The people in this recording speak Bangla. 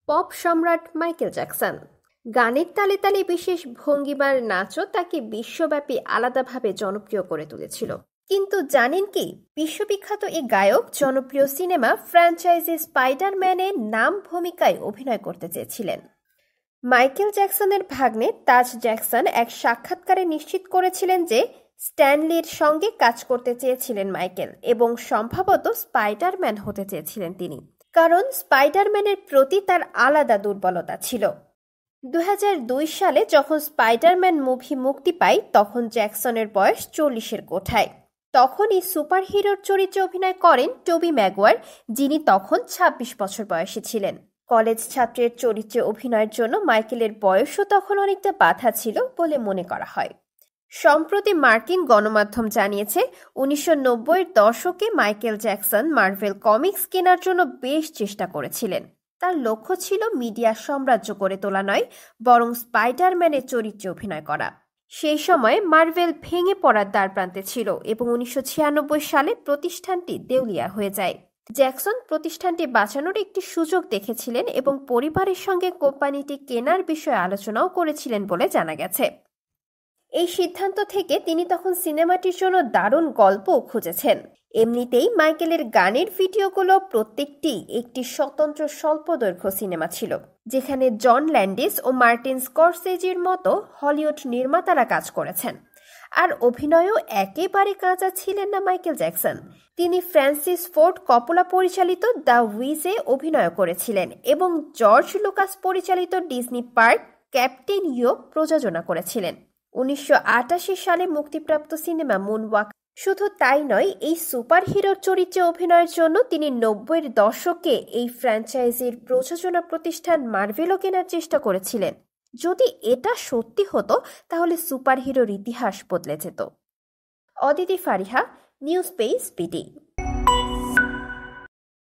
পপ সম্রাট মাইকেল জ্যাকসন। গানের তালে তালে বিশেষ ভঙ্গিমার নাচও তাকে বিশ্বব্যাপী আলাদাভাবে জনপ্রিয় করে তুলেছিল। কিন্তু জানেন কি, বিশ্ববিখ্যাত এই গায়ক জনপ্রিয় সিনেমা ফ্র্যাঞ্চাইজি স্পাইডারম্যানের নাম ভূমিকায় অভিনয় করতে চেয়েছিলেন। মাইকেল জ্যাকসনের ভাগ্নে তাজ জ্যাকসন এক সাক্ষাৎকারে নিশ্চিত করেছিলেন যে স্ট্যানলির সঙ্গে কাজ করতে চেয়েছিলেন মাইকেল, এবং সম্ভবত স্পাইডারম্যান হতে চেয়েছিলেন তিনি, কারণ স্পাইডারম্যানের প্রতি তার আলাদা দুর্বলতা ছিল। 2002 সালে যখন স্পাইডারম্যান মুভি মুক্তি পায় তখন জ্যাকসনের বয়স 40-এর কোঠায়। তখনই সুপারহিরোর চরিত্রে অভিনয় করেন টবি ম্যাগুয়ার, যিনি তখন 26 বছর বয়সী ছিলেন। কলেজ ছাত্রের চরিত্রে অভিনয়ের জন্য মাইকেলের বয়সও তখন অনেকটা বাধা ছিল বলে মনে করা হয়। সম্প্রতি মার্কিন গণমাধ্যম জানিয়েছে 1990-এর দশকে মাইকেল জ্যাকসন মার্ভেল কমিক্স কেনার জন্য বেশ চেষ্টা করেছিলেন। তার লক্ষ্য ছিল মিডিয়া সাম্রাজ্য করে তোলা নয়, বরং স্পাইডারম্যানের চরিত্রে অভিনয় করা। সেই সময় মার্ভেল ভেঙে পড়ার দ্বারপ্রান্তে ছিল এবং 1996 সালে প্রতিষ্ঠানটি দেউলিয়া হয়ে যায়। জ্যাকসন প্রতিষ্ঠানটি বাঁচানোর একটি সুযোগ দেখেছিলেন এবং পরিবারের সঙ্গে কোম্পানিটি কেনার বিষয়ে আলোচনাও করেছিলেন বলে জানা গেছে। এই সিদ্ধান্ত থেকে তিনি তখন সিনেমাটির জন্য দারুণ গল্পও খুঁজেছেন। এমনিতেই মাইকেলের গানের ভিডিওগুলো প্রত্যেকটি একটি স্বতন্ত্র স্বল্পদৈর্ঘ্য সিনেমা ছিল, যেখানে জন ল্যান্ডিস ও মার্টিন স্করসেজির মতো হলিউড নির্মাতারা কাজ করেছেন। আর অভিনয়ও একেবারে কাঁচা ছিলেন না মাইকেল জ্যাকসন। তিনি ফ্রান্সিস ফোর্ড কপোলা পরিচালিত দ্য উইজে অভিনয় করেছিলেন এবং জর্জ লুকাস পরিচালিত ডিজনি পার্ক ক্যাপ্টেন ইও প্রযোজনা করেছিলেন। 1988 সালে মুক্তিপ্রাপ্ত সিনেমা মুনওয়াক। শুধু তাই নয়, এই সুপারহিরোর চরিত্রে অভিনয়ের জন্য তিনি 90-এর দশকে এই ফ্র্যাঞ্চাইজির প্রযোজনা প্রতিষ্ঠান মার্ভেলও কেনার চেষ্টা করেছিলেন। যদি এটা সত্যি হতো তাহলে সুপারহিরোর ইতিহাস বদলে যেত। Aditi Fariha, news page BD.